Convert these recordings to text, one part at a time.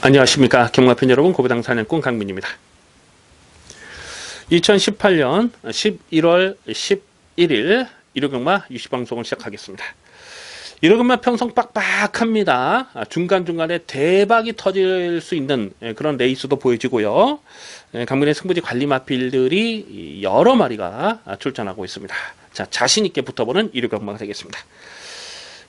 안녕하십니까 경마팬 여러분, 고배당 사냥꾼 강민입니다. 2018년 11월 11일 일요경마 유시방송을 시작하겠습니다. 일요경마 평성 빡빡합니다. 중간중간에 대박이 터질 수 있는 그런 레이스도 보여지고요. 강민의 승부지 관리 마필들이 여러 마리가 출전하고 있습니다. 자, 자신있게 붙어보는 일요경마가 되겠습니다.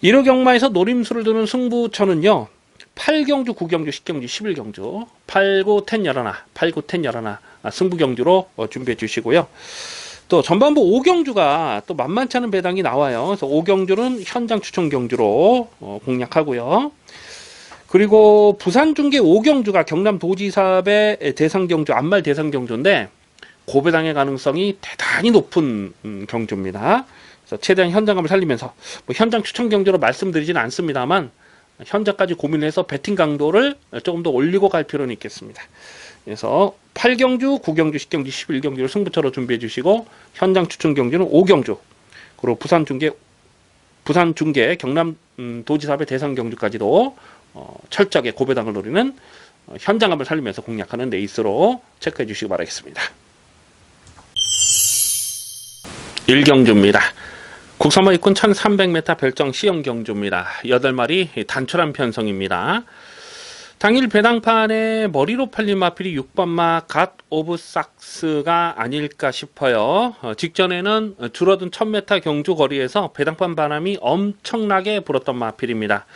일요경마에서 노림수를 두는 승부처는요, 8경주, 9경주, 10경주, 11경주, 8, 9, 10, 11, 8, 9, 10, 11 승부경주로 준비해 주시고요. 또 전반부 5경주가 또 만만치 않은 배당이 나와요. 그래서 5경주는 현장 추천 경주로 공략하고요. 그리고 부산 중계 5경주가 경남 도지사의 대상경주, 안말 대상경주인데 고배당의 가능성이 대단히 높은 경주입니다. 그래서 최대한 현장감을 살리면서 뭐 현장 추천 경주로 말씀드리지는 않습니다만 현재까지 고민해서 배팅 강도를 조금 더 올리고 갈 필요는 있겠습니다. 그래서 8경주, 9경주, 10경주, 11경주를 승부처로 준비해 주시고 현장 추천 경주는 5경주, 그리고 부산 중계 경남 도지사의 대상 경주까지도 철저하게 고배당을 노리는 현장감을 살리면서 공략하는 레이스로 체크해 주시기 바라겠습니다. 1경주입니다. 국산마 입군 1300m 별정 시형 경주입니다. 8마리 단촐한 편성입니다. 당일 배당판에 머리로 팔린 마필이 6번마 갓 오브 삭스가 아닐까 싶어요. 직전에는 줄어든 1000m 경주 거리에서 배당판 바람이 엄청나게 불었던 마필입니다.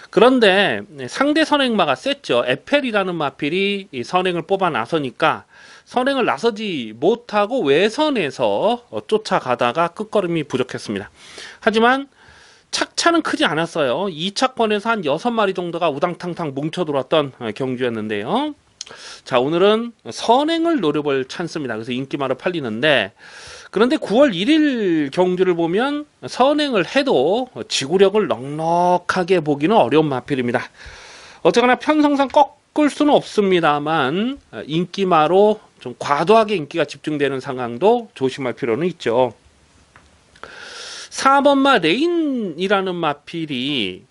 그런데 상대 선행마가 셌죠. 에펠이라는 마필이 선행을 뽑아 나서니까 선행을 나서지 못하고 외선에서 쫓아가다가 끝걸음이 부족했습니다. 하지만 착차는 크지 않았어요. 2차권에서 한 6마리 정도가 우당탕탕 뭉쳐들어왔던 경주였는데요. 자, 오늘은 선행을 노려볼 찬스입니다. 그래서 인기마로 팔리는데, 그런데 9월 1일 경주를 보면 선행을 해도 지구력을 넉넉하게 보기는 어려운 마필입니다. 어쨌거나 편성상 꺾을 수는 없습니다만 인기마로 좀 과도하게 인기가 집중되는 상황도 조심할 필요는 있죠. 4번마 레인이라는 마필이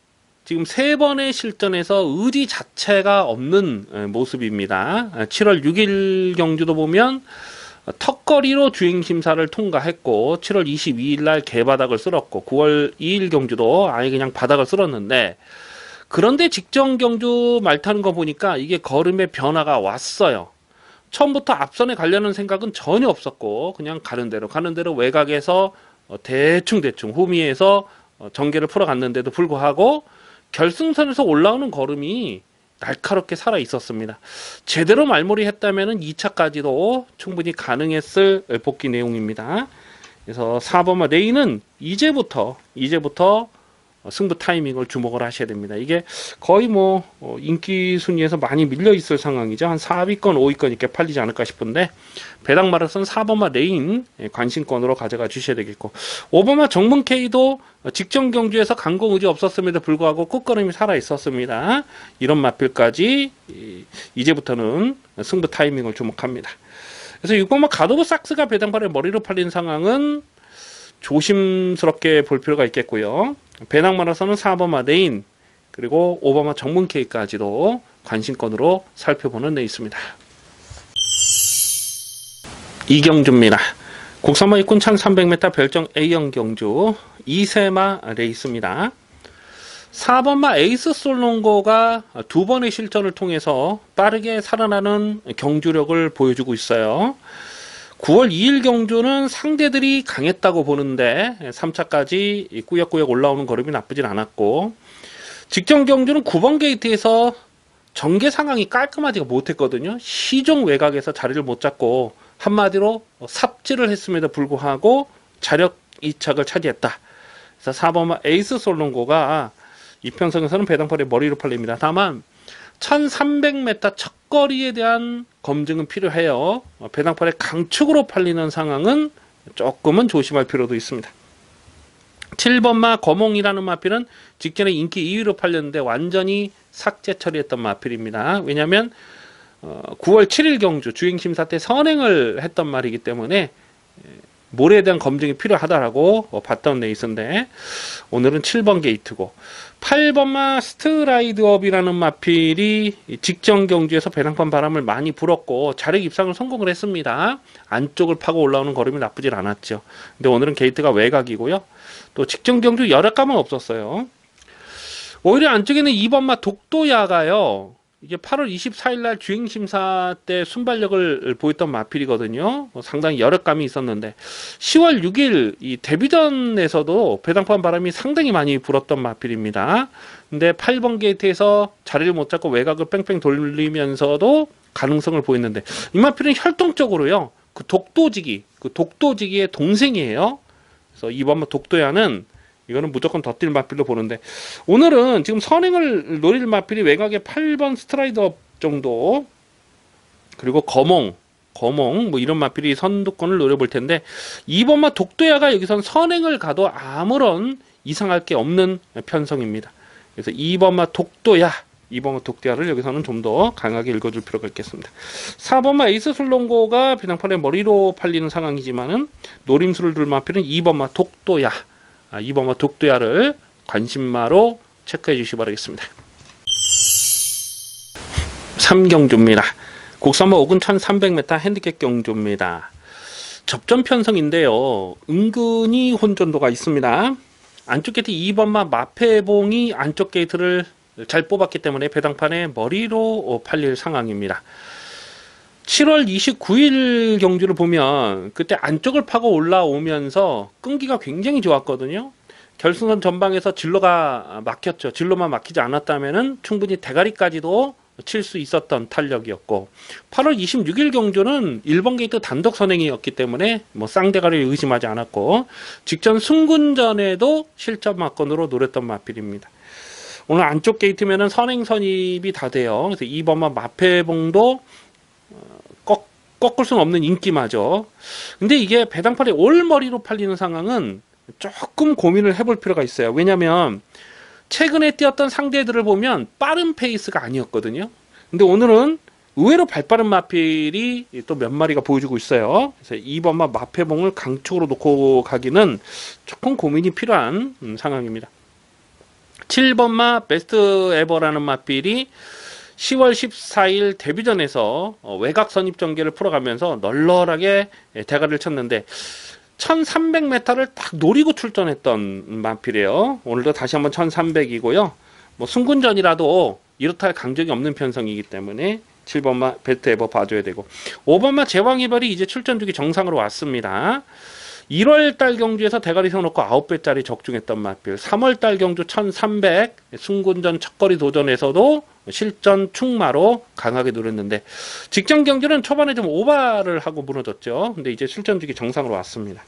지금 3번의 실전에서 의지 자체가 없는 모습입니다. 7월 6일 경주도 보면 턱걸이로 주행심사를 통과했고 7월 22일 날 개바닥을 쓸었고 9월 2일 경주도 아예 그냥 바닥을 쓸었는데, 그런데 직전 경주 말 타는 거 보니까 이게 걸음의 변화가 왔어요. 처음부터 앞선에 가려는 생각은 전혀 없었고 그냥 가는 대로 외곽에서 대충 후미에서 전개를 풀어갔는데도 불구하고 결승선에서 올라오는 걸음이 날카롭게 살아 있었습니다. 제대로 말몰이 했다면 2차까지도 충분히 가능했을 복귀 내용입니다. 그래서 4번마 레인은 이제부터 승부 타이밍을 주목을 하셔야 됩니다. 이게 거의 뭐 인기 순위에서 많이 밀려 있을 상황이죠. 한 4위권, 5위권 이렇게 팔리지 않을까 싶은데, 배당마라선 4번마 레인 관심권으로 가져가 주셔야 되겠고, 5번마 정문 K도 직전 경주에서 강공 의지 없었음에도 불구하고 끝걸음이 살아 있었습니다. 이런 마필까지 이제부터는 승부 타이밍을 주목합니다. 그래서 6번마 갓 오브 삭스가 배당판에 머리로 팔린 상황은 조심스럽게 볼 필요가 있겠고요. 배당마라서는 4번마 레인 그리고 5번마 정문 K까지도 관심권으로 살펴보는 레이스입니다. 2경주입니다. 국산마 입군 1300m 별정 A형 경주 2세마 레이스입니다. 4번마 에이스 솔롱고가 2번의 실전을 통해서 빠르게 살아나는 경주력을 보여주고 있어요. 9월 2일 경주는 상대들이 강했다고 보는데 3차까지 꾸역꾸역 올라오는 걸음이 나쁘진 않았고, 직전 경주는 9번 게이트에서 전개 상황이 깔끔하지가 못했거든요. 시종 외곽에서 자리를 못 잡고 한마디로 삽질을 했음에도 불구하고 자력 2착을 차지했다. 그래서 4번마 에이스 솔롱고가 이편성에서는 배당판에 머리로 팔립니다. 다만 1300m 첫거리에 대한 검증은 필요해요. 배당판에 강축으로 팔리는 상황은 조금은 조심할 필요도 있습니다. 7번마 거몽이라는 마필은 직전에 인기 2위로 팔렸는데 완전히 삭제 처리했던 마필입니다. 왜냐하면 9월 7일 경주 주행심사 때 선행을 했던 말이기 때문에 모래에 대한 검증이 필요하다라고 봤던 레이스인데 오늘은 7번 게이트고 8번마 스트라이드업이라는 마필이 직전 경주에서 배당판 바람을 많이 불었고 자력 입상을 성공을 했습니다. 안쪽을 파고 올라오는 걸음이 나쁘질 않았죠. 근데 오늘은 게이트가 외곽이고요. 또 직전 경주 열악감은 없었어요. 오히려 안쪽에는 2번마 독도야가요. 이게 8월 24일 날 주행심사 때 순발력을 보였던 마필이거든요. 상당히 여력감이 있었는데 10월 6일 이 데뷔전에서도 배당판 바람이 상당히 많이 불었던 마필입니다. 근데 8번 게이트에서 자리를 못 잡고 외곽을 뺑뺑 돌리면서도 가능성을 보였는데 이 마필은 혈통적으로요. 그 독도지기의 동생이에요. 그래서 2번마 독도야는 이거는 무조건 덧뛸 마필로 보는데 오늘은 지금 선행을 노릴 마필이 외곽에 8번 스트라이더 정도 그리고 거몽 뭐 이런 마필이 선두권을 노려볼 텐데 2번마 독도야가 여기선 선행을 가도 아무런 이상할 게 없는 편성입니다. 그래서 2번마 독도야를 여기서는 좀 더 강하게 읽어줄 필요가 있겠습니다. 4번마 에이스 슬롱고가 비낭판의 머리로 팔리는 상황이지만은 노림수를 둘 마필은 2번마 독도야 2번마 독도야를 관심마로 체크해 주시기 바라겠습니다. 3경주입니다. 국산마 5군 1300m 핸디캡 경주입니다. 접전 편성인데요. 은근히 혼전도가 있습니다. 안쪽 게이트 2번마 마패봉이 안쪽 게이트를 잘 뽑았기 때문에 배당판에 머리로 팔릴 상황입니다. 7월 29일 경주를 보면 그때 안쪽을 파고 올라오면서 끈기가 굉장히 좋았거든요. 결승선 전방에서 진로가 막혔죠. 진로만 막히지 않았다면 충분히 대가리까지도 칠 수 있었던 탄력이었고 8월 26일 경주는 1번 게이트 단독 선행이었기 때문에 뭐 쌍대가리를 의심하지 않았고 직전 승군전에도 실전 막건으로 노렸던 마필입니다. 오늘 안쪽 게이트면은 선행 선입이 다 돼요. 그래서 2번만 마패봉도 꺾을 수는 없는 인기마죠. 근데 이게 배당팔이 올머리로 팔리는 상황은 조금 고민을 해볼 필요가 있어요. 왜냐면 최근에 뛰었던 상대들을 보면 빠른 페이스가 아니었거든요. 근데 오늘은 의외로 발빠른 마필이 또 몇 마리가 보여주고 있어요. 그래서 2번마 마패봉을 강축으로 놓고 가기는 조금 고민이 필요한 상황입니다. 7번마 베스트 에버라는 마필이 10월 14일 데뷔전에서 외곽 선입 전개를 풀어가면서 널널하게 대가리를 쳤는데 1300m를 딱 노리고 출전했던 마필이에요. 오늘도 다시 한번 1300이고요. 뭐 승군전이라도 이렇다 할 강적이 없는 편성이기 때문에 7번마 베스트 에버 봐줘야 되고 5번마 제왕이별이 이제 출전 주기 정상으로 왔습니다. 1월달 경주에서 대가리 세워놓고 9배짜리 적중했던 마필 3월달 경주 1300 승군전 첫거리 도전에서도 실전 충마로 강하게 누렸는데 직전 경주는 초반에 좀 오바를 하고 무너졌죠. 근데 이제 실전 주기 정상으로 왔습니다.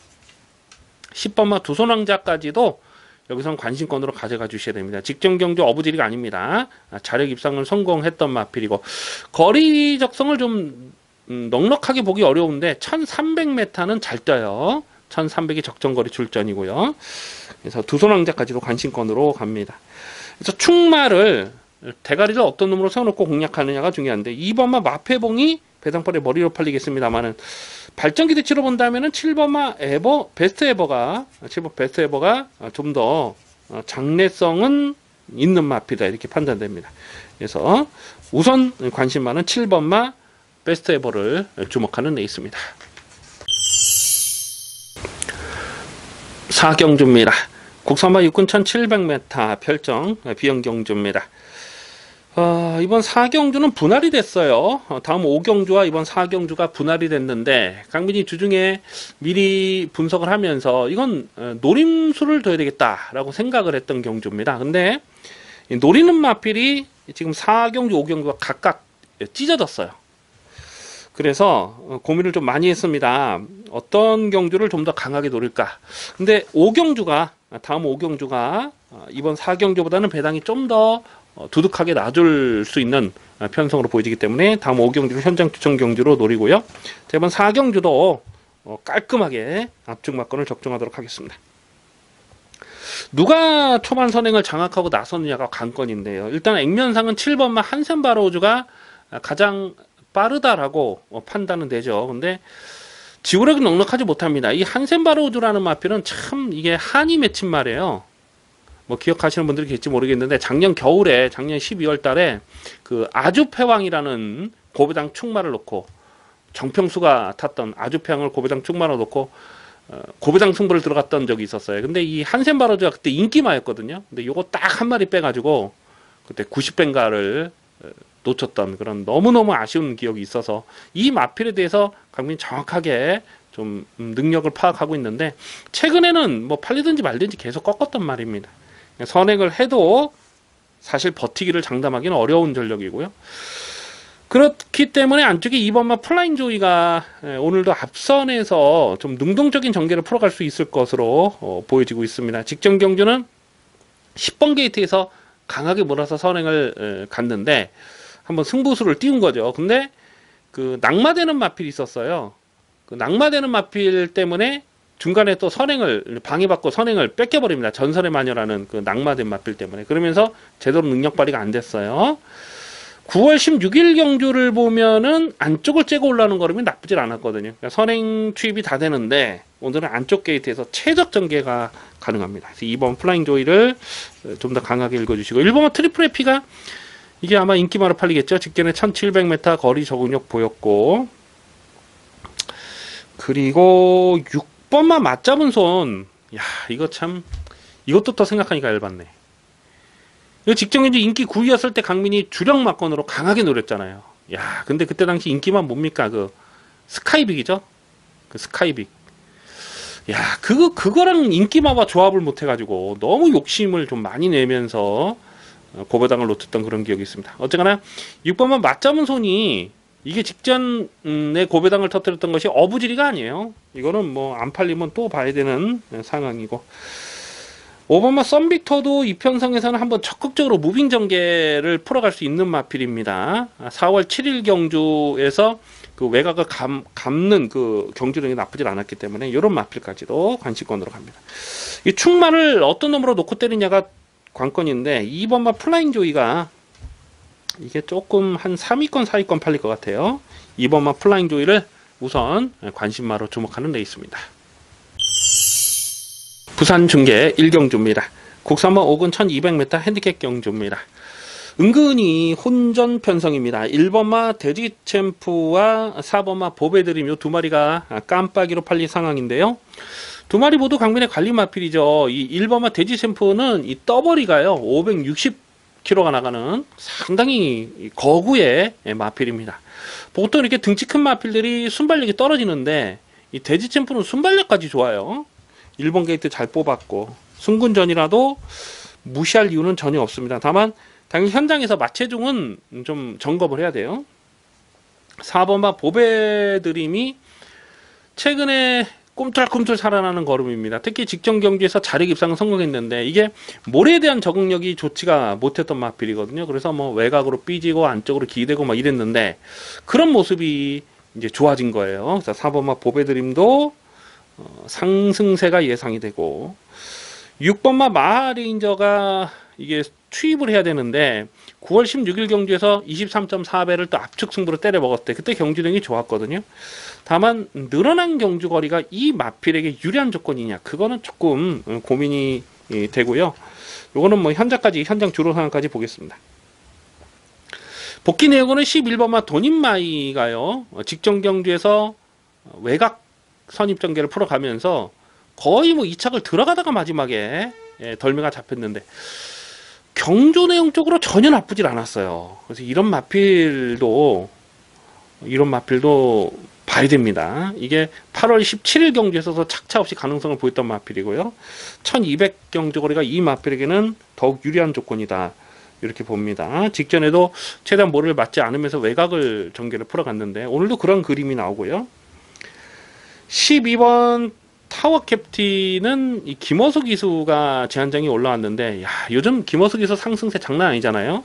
10번마 두손왕자까지도 여기선 관심권으로 가져가 주셔야 됩니다. 직전 경주 어부지리가 아닙니다. 자력 입상을 성공했던 마필이고 거리 적성을 좀 넉넉하게 보기 어려운데 1300m는 잘 떠요. 1300이 적정거리 출전이고요. 그래서 두손왕자까지도 관심권으로 갑니다. 그래서 충마를 대가리를 어떤 놈으로 세워놓고 공략하느냐가 중요한데 2번마 마패봉이 배당팔의 머리로 팔리겠습니다만은 발전기대 치러 본다면은 7번마 베스트 에버가 좀 더 장래성은 있는 마필이다 이렇게 판단됩니다. 그래서 우선 관심만은 7번마 베스트 에버를 주목하는 레이스입니다. 4경주입니다. 국산마 6군 1700m 별정 비영경주입니다. 이번 4경주는 분할이 됐어요. 다음 5경주와 이번 4경주가 분할이 됐는데 강민이 주중에 미리 분석을 하면서 이건 노림수를 둬야 되겠다라고 생각을 했던 경주입니다. 근데 노리는 마필이 지금 4경주, 5경주가 각각 찢어졌어요. 그래서 고민을 좀 많이 했습니다. 어떤 경주를 좀 더 강하게 노릴까. 근데 다음 5경주가 이번 4경주보다는 배당이 좀 더 두둑하게 놔줄 수 있는 편성으로 보여지기 때문에 다음 5경주를 현장 추천 경주로 노리고요. 이번 4경주도 깔끔하게 압축 막건을 적중하도록 하겠습니다. 누가 초반 선행을 장악하고 나서느냐가 관건인데요. 일단 액면상은 7번마 한센바로우즈가 가장 빠르다라고 판단은 되죠. 근데 지구력이 넉넉하지 못합니다. 이 한센바로우즈라는 마필은 참 이게 한이 맺힌 말이에요. 뭐 기억하시는 분들이 계실지 모르겠는데 작년 겨울에 작년 12월 달에 그 아주패왕이라는 고배당 축마를 놓고 정평수가 탔던 아주패왕을 고배당 축마로 놓고 고배당 승부를 들어갔던 적이 있었어요. 근데 이 한센바로우즈가 그때 인기마였거든요. 근데 요거 딱 한 마리 빼가지고 그때 90뱅가를 놓쳤던 그런 너무너무 아쉬운 기억이 있어서 이 마필에 대해서 강민이 정확하게 좀 능력을 파악하고 있는데 최근에는 뭐 팔리든지 말든지 계속 꺾었단 말입니다. 선행을 해도 사실 버티기를 장담하기는 어려운 전력이고요. 그렇기 때문에 안쪽에 2번마 플라잉 조이가 오늘도 앞선에서 좀 능동적인 전개를 풀어갈 수 있을 것으로 보여지고 있습니다. 직전 경주는 10번 게이트에서 강하게 몰아서 선행을 갔는데 한번 승부수를 띄운 거죠. 근데 그 낙마되는 마필이 있었어요. 그 낙마되는 마필 때문에 중간에 또 선행을 방해받고 선행을 뺏겨버립니다. 전설의 마녀라는 그 낙마된 마필 때문에. 그러면서 제대로 능력 발휘가 안 됐어요. 9월 16일 경주를 보면은 안쪽을 째고 올라오는 걸음이 나쁘질 않았거든요. 그러니까 선행 투입이 다 되는데 오늘은 안쪽 게이트에서 최적 전개가 가능합니다. 그래서 2번 플라잉 조이를 좀 더 강하게 읽어주시고 1번은 트리플 에피가 이게 아마 인기마로 팔리겠죠. 직전에 1700m 거리 적응력 보였고 그리고 6번만 맞잡은 손 야 이거 참 이것도 더 생각하니까 열받네. 이거 직전 경주 인기 9위였을 때 강민이 주력 막건으로 강하게 노렸잖아요. 야 근데 그때 당시 인기만 뭡니까 그 스카이빅이죠. 그 스카이빅 야 그거랑 인기마와 조합을 못 해가지고 너무 욕심을 좀 많이 내면서 고배당을 놓쳤던 그런 기억이 있습니다. 어쨌거나 6번만 맞잡은 손이 이게 직전에 고배당을 터뜨렸던 것이 어부지리가 아니에요. 이거는 뭐 안 팔리면 또 봐야 되는 상황이고 5번마 썬빅터도 이편성에서는 한번 적극적으로 무빙 전개를 풀어갈 수 있는 마필입니다. 4월 7일 경주에서 그 외곽을 감는 그 경주력이 나쁘질 않았기 때문에 이런 마필까지도 관심권으로 갑니다. 이 축마를 어떤 놈으로 놓고 때리냐가 관건인데 2번마 플라잉 조이가 이게 조금 한 3위권 4위권 팔릴 것 같아요. 2번마 플라잉 조이를 우선 관심마로 주목하는 레이스입니다. 부산 중계 1경주입니다. 국산마 5군 1200m 핸디캡 경주입니다. 은근히 혼전 편성입니다. 1번마 돼지 챔프와 4번마 보배드림 요 두 마리가 깜빡이로 팔릴 상황인데요. 두 마리 모두 강민의 관리 마필이죠. 이 1번마 돼지 챔프는 이 떠버리가요 560kg가 나가는 상당히 거구의 마필입니다. 보통 이렇게 등치 큰 마필들이 순발력이 떨어지는데 이 돼지 챔프는 순발력까지 좋아요. 1번 게이트 잘 뽑았고 승군전이라도 무시할 이유는 전혀 없습니다. 다만 당연히 현장에서 마체중은 좀 점검을 해야 돼요. 4번마 보배드림이 최근에 꿈틀꿈틀 살아나는 걸음입니다. 특히 직전 경기에서 자력 입상은 성공했는데 이게 모래에 대한 적응력이 좋지가 못했던 마필이거든요. 그래서 뭐 외곽으로 삐지고 안쪽으로 기대고 막 이랬는데 그런 모습이 이제 좋아진 거예요. 그래서 4번마 보배드림도 상승세가 예상이 되고 6번마 마하레인저가 이게 투입을 해야 되는데 9월 16일 경주에서 23.4배를 또 압축 승부로 때려 먹었대. 그때 경주력이 좋았거든요. 다만 늘어난 경주 거리가 이 마필에게 유리한 조건이냐 그거는 조금 고민이 되고요. 요거는 뭐 현장 주로 상황까지 보겠습니다. 복귀 내용은 11번마 돈인마이가요. 직전 경주에서 외곽 선입 전개를 풀어가면서 거의 뭐 2착을 들어가다가 마지막에 덜미가 잡혔는데 경주 내용 쪽으로 전혀 나쁘질 않았어요. 그래서 이런 마필도 봐야 됩니다. 이게 8월 17일 경주에서도 착차 없이 가능성을 보였던 마필이고요. 1200 경주 거리가 이 마필에게는 더욱 유리한 조건이다. 이렇게 봅니다. 직전에도 최대한 모래를 맞지 않으면서 외곽을 전개를 풀어갔는데 오늘도 그런 그림이 나오고요. 12번 타워 캡틴은 이 김어수 기수가 제한장이 올라왔는데 야, 요즘 김어수 기수 상승세 장난 아니잖아요.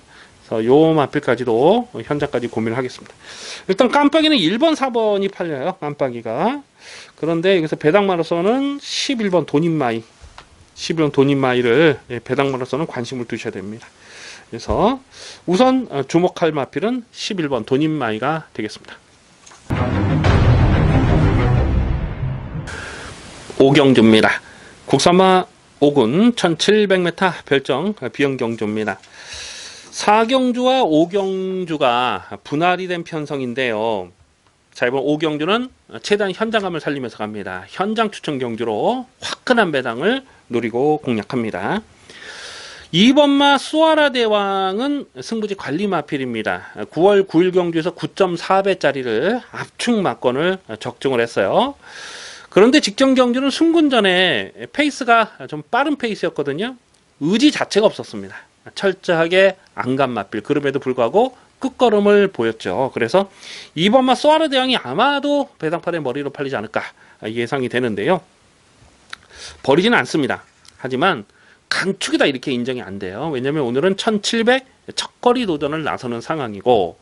그래서 요 마필까지도 현장까지 고민을 하겠습니다. 일단 깜빡이는 1번 4번이 팔려요. 깜빡이가. 그런데 여기서 배당마로서는 11번 돈인마이를 배당마로서는 관심을 두셔야 됩니다. 그래서 우선 주목할 마필은 11번 돈인마이가 되겠습니다. 오경주입니다. 국산마 5군 1700m 별정 비영경주입니다. 4경주와 5경주가 분할이 된 편성인데요. 자, 이번 5경주는 최대한 현장감을 살리면서 갑니다. 현장 추천 경주로 화끈한 배당을 노리고 공략합니다. 2번마 수아라 대왕은 승부지 관리 마필입니다. 9월 9일 경주에서 9.4배짜리를 압축 막건을 적중을 했어요. 그런데 직전 경주는 순군전에 페이스가 좀 빠른 페이스였거든요. 의지 자체가 없었습니다. 철저하게 안간 마필, 그럼에도 불구하고 끝걸음을 보였죠. 그래서 2번마 수아라 대왕이 아마도 배당판의 머리로 팔리지 않을까 예상이 되는데요. 버리지는 않습니다. 하지만 강축이다 이렇게 인정이 안 돼요. 왜냐면 오늘은 1700 첫거리 도전을 나서는 상황이고,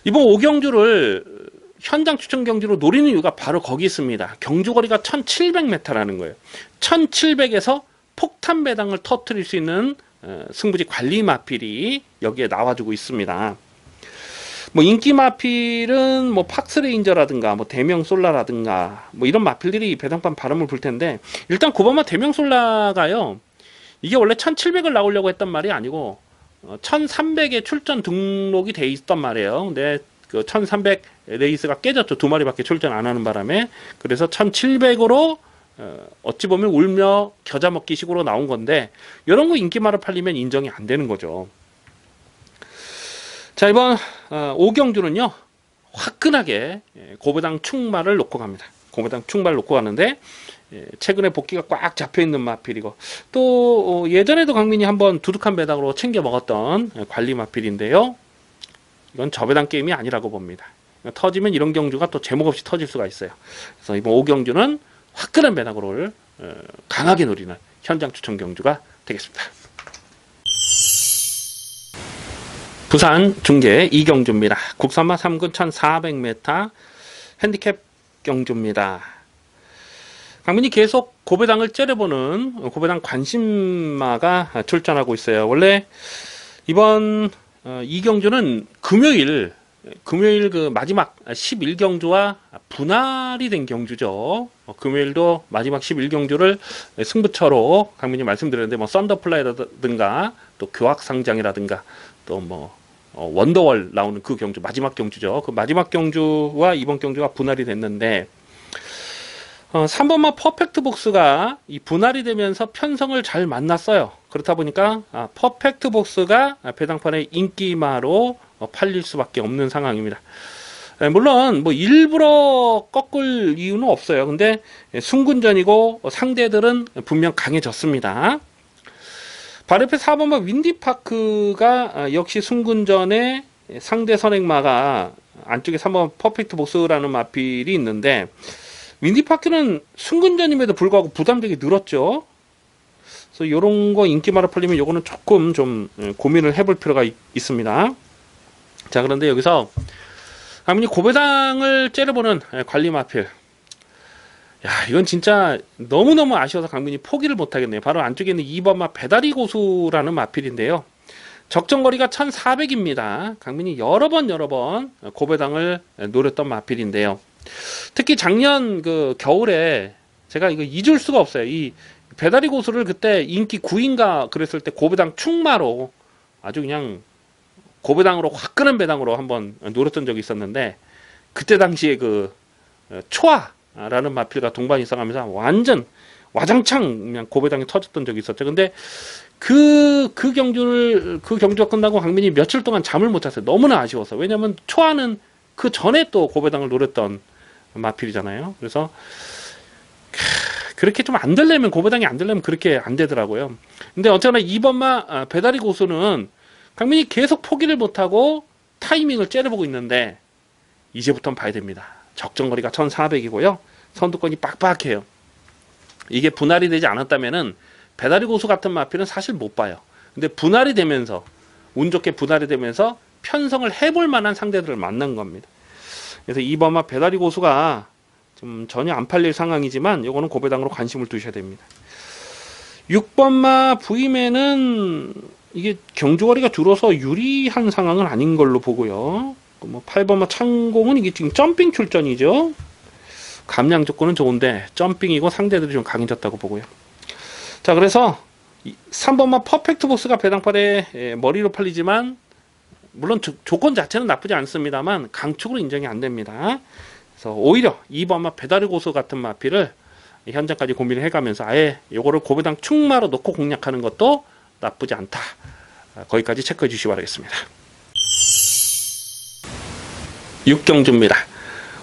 이번 5경주를 현장 추천 경주로 노리는 이유가 바로 거기 있습니다. 경주거리가 1700m라는 거예요. 1700에서 폭탄 배당을 터뜨릴 수 있는 승부지 관리 마필이 여기에 나와주고 있습니다. 뭐 인기 마필은 뭐 팍스레인저라든가 뭐 대명솔라라든가 뭐 이런 마필들이 배당판 바람을 불 텐데, 일단 9번마 대명솔라가요, 이게 원래 1700을 나오려고 했단 말이 아니고 1300에 출전 등록이 돼 있단 말이에요. 근데 그 1300 레이스가 깨졌죠. 두 마리밖에 출전 안 하는 바람에. 그래서 1700으로 어찌 보면 울며 겨자 먹기 식으로 나온 건데, 이런 거 인기마로 팔리면 인정이 안 되는 거죠. 자, 이번 5경주는요 화끈하게 고배당 축마를 놓고 갑니다. 고배당 축마를 놓고 가는데, 최근에 복귀가 꽉 잡혀있는 마필이고, 또 예전에도 강민이 한번 두둑한 배당으로 챙겨 먹었던 관리 마필인데요. 이건 저배당 게임이 아니라고 봅니다. 터지면 이런 경주가 또 제목 없이 터질 수가 있어요. 그래서 이번 5경주는 화끈한 배당으로를 강하게 노리는 현장 추천 경주가 되겠습니다. 부산 중계 2경주입니다. 국산마 3군 1400m 핸디캡 경주입니다. 강민이 계속 고배당을 째려보는 고배당 관심마가 출전하고 있어요. 원래 이번 2경주는 금요일 그 마지막 11경주와 분할이 된 경주죠. 금요일도 마지막 11경주를 승부처로 강민이 말씀드렸는데, 뭐 썬더플라이라든가 또 교학상장이라든가 또 뭐 원더월 나오는 그 경주, 마지막 경주죠. 그 마지막 경주와 이번 경주가 분할이 됐는데, 3번마 퍼펙트 복스가 이 분할이 되면서 편성을 잘 만났어요. 그렇다 보니까 퍼펙트 복스가 배당판의 인기마로 팔릴 수밖에 없는 상황입니다. 물론 뭐 일부러 꺾을 이유는 없어요. 근데 순군전이고 상대들은 분명 강해졌습니다. 바로 옆에 4번마 윈디파크가 역시 순군전에 상대 선행마가 안쪽에 3번 퍼펙트 복스라는 마필이 있는데, 윈디파크는 순군전임에도 불구하고 부담되게 늘었죠. 그래서 이런 거 인기마로 팔리면 요거는 조금 좀 고민을 해볼 필요가 있습니다. 자, 그런데 여기서 강민이 고배당을 째려보는 관리 마필, 야, 이건 진짜 너무너무 아쉬워서 강민이 포기를 못하겠네요. 바로 안쪽에 있는 2번마 배다리 고수라는 마필인데요. 적정거리가 1400입니다. 강민이 여러 번 고배당을 노렸던 마필인데요. 특히 작년 그 겨울에 제가 이거 잊을 수가 없어요. 이 배다리 고수를 그때 인기 9인가 그랬을 때 고배당 축마로 아주 그냥 고배당으로 화끈한 배당으로 한번 노렸던 적이 있었는데, 그때 당시에 그 초아라는 마필과 동반이 있어가면서 완전 와장창 그냥 고배당이 터졌던 적이 있었죠. 근데 그 경주가 끝나고 강민이 며칠 동안 잠을 못 잤어요. 너무나 아쉬워서. 왜냐면 초아는 그 전에 또 고배당을 노렸던 마필이잖아요. 그래서 그렇게 좀 안 되려면, 고배당이 안 되려면 그렇게 안 되더라고요. 근데 어쨌거나 2번마 배다리 고수는 강민이 계속 포기를 못하고 타이밍을 째려보고 있는데, 이제부터는 봐야 됩니다. 적정거리가 1400이고요 선두권이 빡빡해요. 이게 분할이 되지 않았다면은 배다리 고수 같은 마필은 사실 못 봐요. 근데 분할이 되면서, 운 좋게 분할이 되면서 편성을 해볼 만한 상대들을 만난 겁니다. 그래서 2번마 배다리 고수가 좀 전혀 안 팔릴 상황이지만 요거는 고배당으로 관심을 두셔야 됩니다. 6번마 V맨은 이게 경주거리가 줄어서 유리한 상황은 아닌 걸로 보고요. 뭐 8번마 창공은 이게 지금 점핑 출전이죠. 감량 조건은 좋은데 점핑이고 상대들이 좀 강해졌다고 보고요. 자, 그래서 3번마 퍼펙트 보스가 배당팔에 머리로 팔리지만 물론 조건 자체는 나쁘지 않습니다만 강축으로 인정이 안 됩니다. 그래서 오히려 2번마 배달의 고수 같은 마피를 현장까지 고민을 해가면서 아예 요거를 고배당 축마로 놓고 공략하는 것도 나쁘지 않다. 거기까지 체크해 주시기 바라겠습니다. 6경주입니다.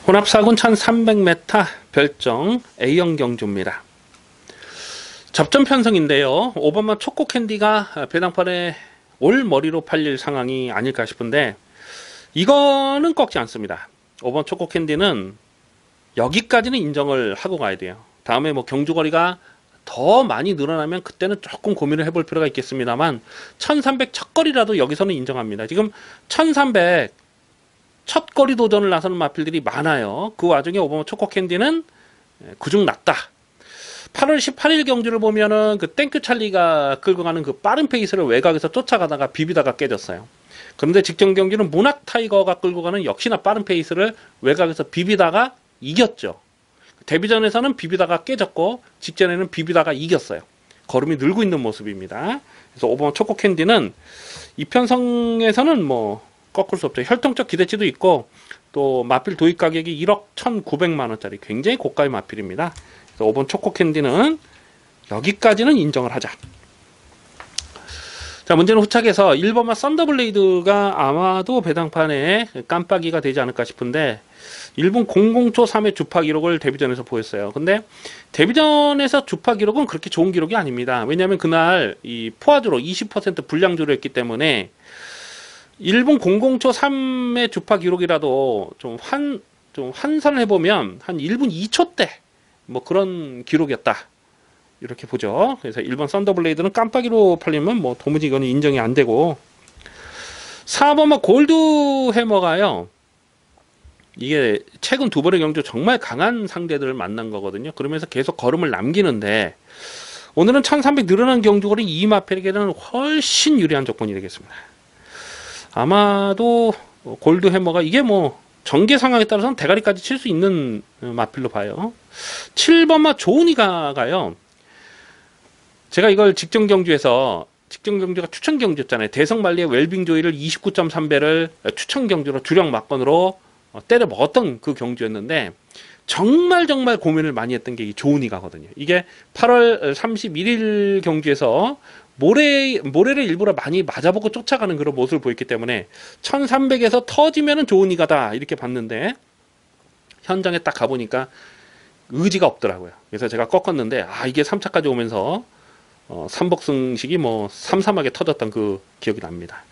혼합사군 1300m 별정 A형 경주입니다. 접전 편성인데요. 5번마 초코캔디가 배당판에 올 머리로 팔릴 상황이 아닐까 싶은데 이거는 꺾지 않습니다. 5번 초코캔디는 여기까지는 인정을 하고 가야 돼요. 다음에 뭐 경주거리가 더 많이 늘어나면 그때는 조금 고민을 해볼 필요가 있겠습니다만 1300 첫거리라도 여기서는 인정합니다. 지금 1300 첫거리 도전을 나서는 마필들이 많아요. 그 와중에 5번 초코캔디는 그중 낫다. 8월 18일 경주를 보면은 그 땡큐 찰리가 끌고 가는 그 빠른 페이스를 외곽에서 쫓아가다가 비비다가 깨졌어요. 그런데 직전 경기는 문학 타이거가 끌고 가는 역시나 빠른 페이스를 외곽에서 비비다가 이겼죠. 데뷔전에서는 비비다가 깨졌고 직전에는 비비다가 이겼어요. 걸음이 늘고 있는 모습입니다. 그래서 5번 초코캔디는 이편성에서는 뭐 꺾을 수 없죠. 혈통적 기대치도 있고 또 마필 도입 가격이 1억 1,900만원짜리 굉장히 고가의 마필입니다. 그래서 5번 초코캔디는 여기까지는 인정을 하자. 자, 문제는 후착에서 1번마 썬더블레이드가 아마도 배당판에 깜빡이가 되지 않을까 싶은데 1분 00초 3의 주파 기록을 데뷔전에서 보였어요. 근데 데뷔전에서 주파 기록은 그렇게 좋은 기록이 아닙니다. 왜냐하면 그날 이 포화주로 20% 불량주로 했기 때문에 1분 00초 3의 주파 기록이라도 좀 환산을 해보면 한 1분 2초대 뭐 그런 기록이었다. 이렇게 보죠. 그래서 1번 썬더블레이드는 깜빡이로 팔리면 뭐 도무지 이거는 인정이 안 되고 4번은 골드 해머가요. 이게 최근 두 번의 경주 정말 강한 상대들을 만난 거거든요. 그러면서 계속 걸음을 남기는데 오늘은 1300 늘어난 경주거리 이마펠에게는 훨씬 유리한 조건이 되겠습니다. 아마도 골드 해머가 이게 뭐 전개 상황에 따라서는 대가리까지 칠 수 있는 마필로 봐요. 7번마 조은이가요. 제가 이걸 직전 경주가 추천 경주였잖아요. 대성말리의 웰빙 조이를 29.3배를 추천 경주로 주력 막건으로 때려 먹었던 그 경주였는데 정말 고민을 많이 했던 게 이 조은이가거든요. 이게 8월 31일 경주에서 모래를 일부러 많이 맞아보고 쫓아가는 그런 모습을 보였기 때문에 1300에서 터지면은 조은이가다 이렇게 봤는데 현장에 딱 가보니까 의지가 없더라고요. 그래서 제가 꺾었는데 이게 3차까지 오면서 삼복승식이 뭐 삼삼하게 터졌던 그 기억이 납니다.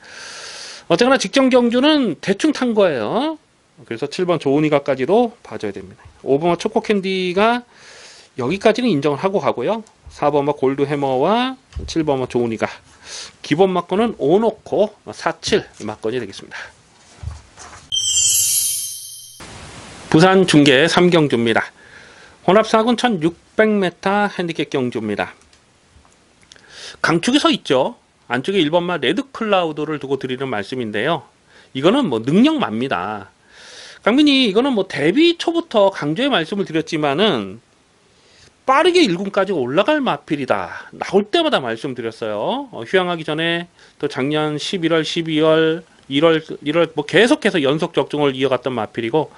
어쨌거나 직전 경주는 대충 탄 거예요. 그래서 7번 조은이가까지도 봐줘야 됩니다. 5번마 초코캔디가 여기까지는 인정을 하고 가고요. 4번마 골드 해머와 7번마 조은이가 기본 막건은 오놓고 47 막건이 되겠습니다. 부산 중계 3경주입니다. 혼합사군 1600m 핸디캡 경주입니다. 강축에 서 있죠. 안쪽에 1번마 레드클라우드를 두고 드리는 말씀인데요. 이거는 뭐 능력마입니다. 강민이 이거는 뭐 데뷔 초부터 강조의 말씀을 드렸지만은 빠르게 1군까지 올라갈 마필이다. 나올 때마다 말씀드렸어요. 휴양하기 전에 또 작년 11월, 12월, 1월 뭐 계속해서 연속 적중을 이어갔던 마필이고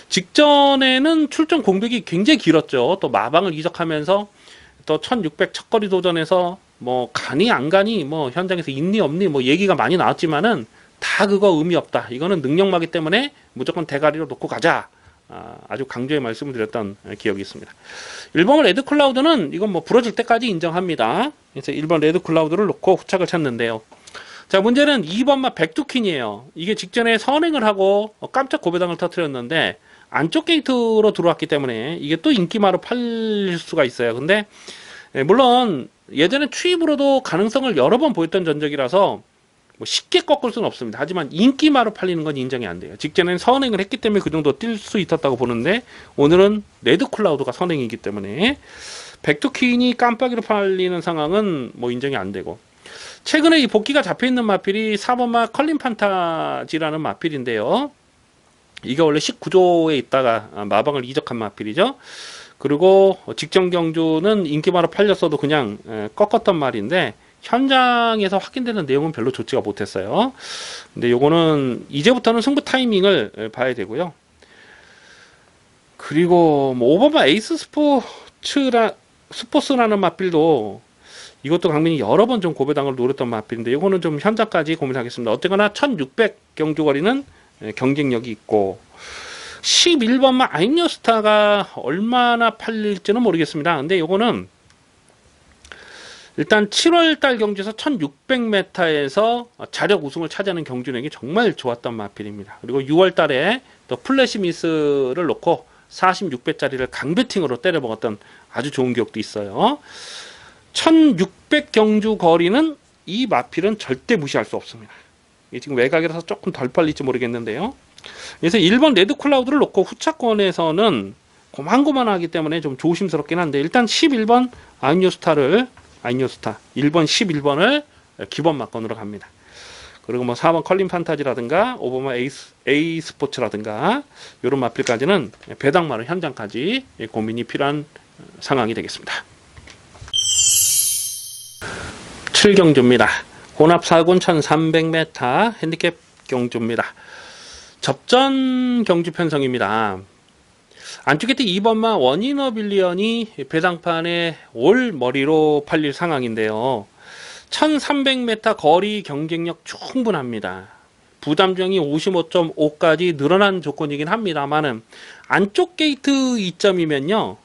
직전에는 출전 공백이 굉장히 길었죠. 또 마방을 이적하면서 또 1600 첫거리 도전에서 뭐 가니 안 가니 뭐 현장에서 있니 없니 뭐 얘기가 많이 나왔지만은 다 그거 의미 없다. 이거는 능력마기 때문에 무조건 대가리로 놓고 가자. 아주 강조의 말씀을 드렸던 기억이 있습니다. 1번 레드클라우드는 이건 뭐 부러질 때까지 인정합니다. 그래서 1번 레드클라우드를 놓고 후착을 찾는데요. 자, 문제는 2번마 백두킨이에요. 이게 직전에 선행을 하고 깜짝 고배당을 터뜨렸는데 안쪽 게이트로 들어왔기 때문에 이게 또 인기마로 팔릴 수가 있어요. 근데 물론 예전에 추입으로도 가능성을 여러 번 보였던 전적이라서 뭐 쉽게 꺾을 수는 없습니다. 하지만 인기마로 팔리는 건 인정이 안 돼요. 직전엔 선행을 했기 때문에 그 정도 뛸 수 있었다고 보는데 오늘은 레드클라우드가 선행이기 때문에 백두킨이 깜빡이로 팔리는 상황은 뭐 인정이 안 되고 최근에 이 복귀가 잡혀있는 마필이 4번마 컬린 판타지라는 마필인데요. 이게 원래 19조에 있다가 마방을 이적한 마필이죠. 그리고 직전 경주는 인기마로 팔렸어도 그냥 꺾었던 말인데 현장에서 확인되는 내용은 별로 좋지가 못했어요. 근데 요거는 이제부터는 승부 타이밍을 봐야 되고요. 그리고 뭐 오버마 에이스 스포츠라는 맛빌도 이것도 강민이 여러 번 좀 고배당을 노렸던 맛빌인데 이거는 좀 현장까지 고민하겠습니다. 어쨌거나 1600 경주거리는 경쟁력이 있고 11번만 아임요스타가 얼마나 팔릴지는 모르겠습니다. 근데 요거는 일단 7월달 경주에서 1600m에서 자력 우승을 차지하는 경주력이 정말 좋았던 마필입니다. 그리고 6월달에 또 플래시 미스를 놓고 46배짜리를 강배팅으로 때려 먹었던 아주 좋은 기억도 있어요. 1600 경주 거리는 이 마필은 절대 무시할 수 없습니다. 이게 지금 외곽이라서 조금 덜 팔릴지 모르겠는데요. 그래서 1번 레드 클라우드를 놓고 후차권에서는 고만고만하기 때문에 좀 조심스럽긴 한데 일단 11번 아임요스타 1번 11번을 기본 막건으로 갑니다. 그리고 뭐 4번 컬린 판타지라든가 오버마 A 스포츠라든가 이런 마필까지는 배당마루 현장까지 고민이 필요한 상황이 되겠습니다. 7경주입니다. 혼합 4군 1300m 핸디캡 경주입니다. 접전 경주 편성입니다. 안쪽에 2번마 원이너 빌리언이 배당판에 올 머리로 팔릴 상황인데요. 1300m 거리 경쟁력 충분합니다. 부담정이 55.5까지 늘어난 조건이긴 합니다만은 안쪽 게이트 2점이면요.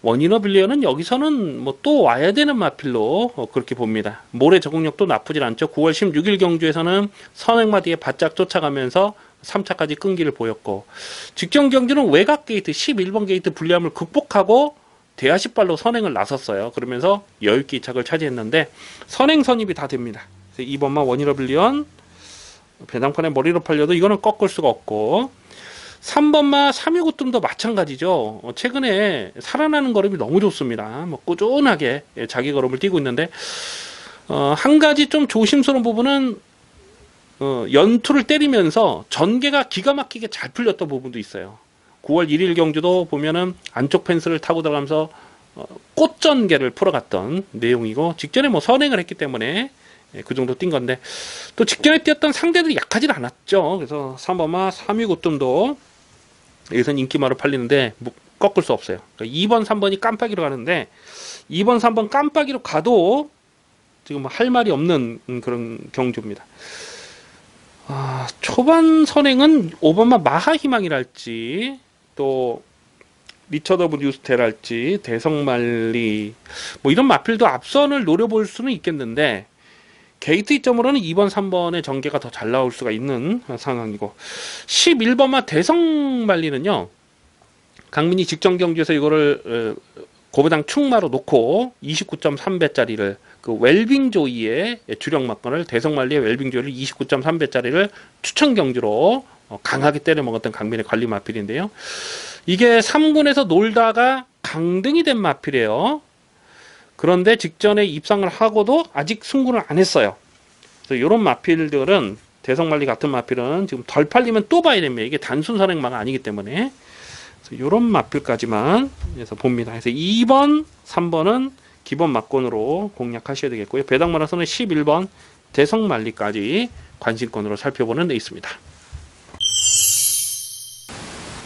원이너 빌리언은 여기서는 뭐 또 와야 되는 마필로 그렇게 봅니다. 모래 적응력도 나쁘질 않죠. 9월 16일 경주에서는 선행마 뒤에 바짝 쫓아가면서 3차까지 끈기를 보였고 직전 경주는 외곽 게이트 11번 게이트 불리함을 극복하고 대하 10발로 선행을 나섰어요. 그러면서 여유있게 2착을 차지했는데 선행 선입이 다 됩니다. 2번만 원이너 빌리언 배당판에 머리로 팔려도 이거는 꺾을 수가 없고 3번마 329뜸도 마찬가지죠. 최근에 살아나는 걸음이 너무 좋습니다. 뭐 꾸준하게 자기 걸음을 뛰고 있는데 한 가지 좀 조심스러운 부분은 연투를 때리면서 전개가 기가 막히게 잘 풀렸던 부분도 있어요. 9월 1일 경주도 보면은 안쪽 펜스를 타고 들어가면서 꽃전개를 풀어갔던 내용이고 직전에 뭐 선행을 했기 때문에 그 정도 뛴 건데 또 직전에 뛰었던 상대들이 약하진 않았죠. 그래서 3번마 329뜸도 여기서는 인기마로 팔리는데 꺾을 수 없어요. 그러니까 2번 3번이 깜빡이로 가는데 2번 3번 깜빡이로 가도 지금 할 말이 없는 그런 경주입니다. 초반 선행은 5번마 마하희망이랄지 또 리처드 오브 뉴스테랄지 대성말리 뭐 이런 마필도 앞선을 노려볼 수는 있겠는데 게이트 2점으로는 2번 3번의 전개가 더 잘 나올 수가 있는 상황이고 11번마 대성말리는요 강민이 직전 경주에서 이거를 고배당 충마로 놓고 29.3배짜리를 그 웰빙 조이의 주력 막건을 대성말리의 웰빙 조이를 29.3배짜리를 추천 경주로 강하게 때려 먹었던 강민의 관리 마필인데요. 이게 3군에서 놀다가 강등이 된 마필이에요. 그런데 직전에 입상을 하고도 아직 승군을 안 했어요. 그래서 이런 마필들은 대성말리 같은 마필은 지금 덜 팔리면 또 봐야 됩니다. 이게 단순 선행마가 아니기 때문에 이런 마필까지만 해서 봅니다. 그래서 2번, 3번은 기본 막건으로 공략하셔야 되겠고요. 배당마라서는 11번 대성말리까지 관심권으로 살펴보는 데 있습니다.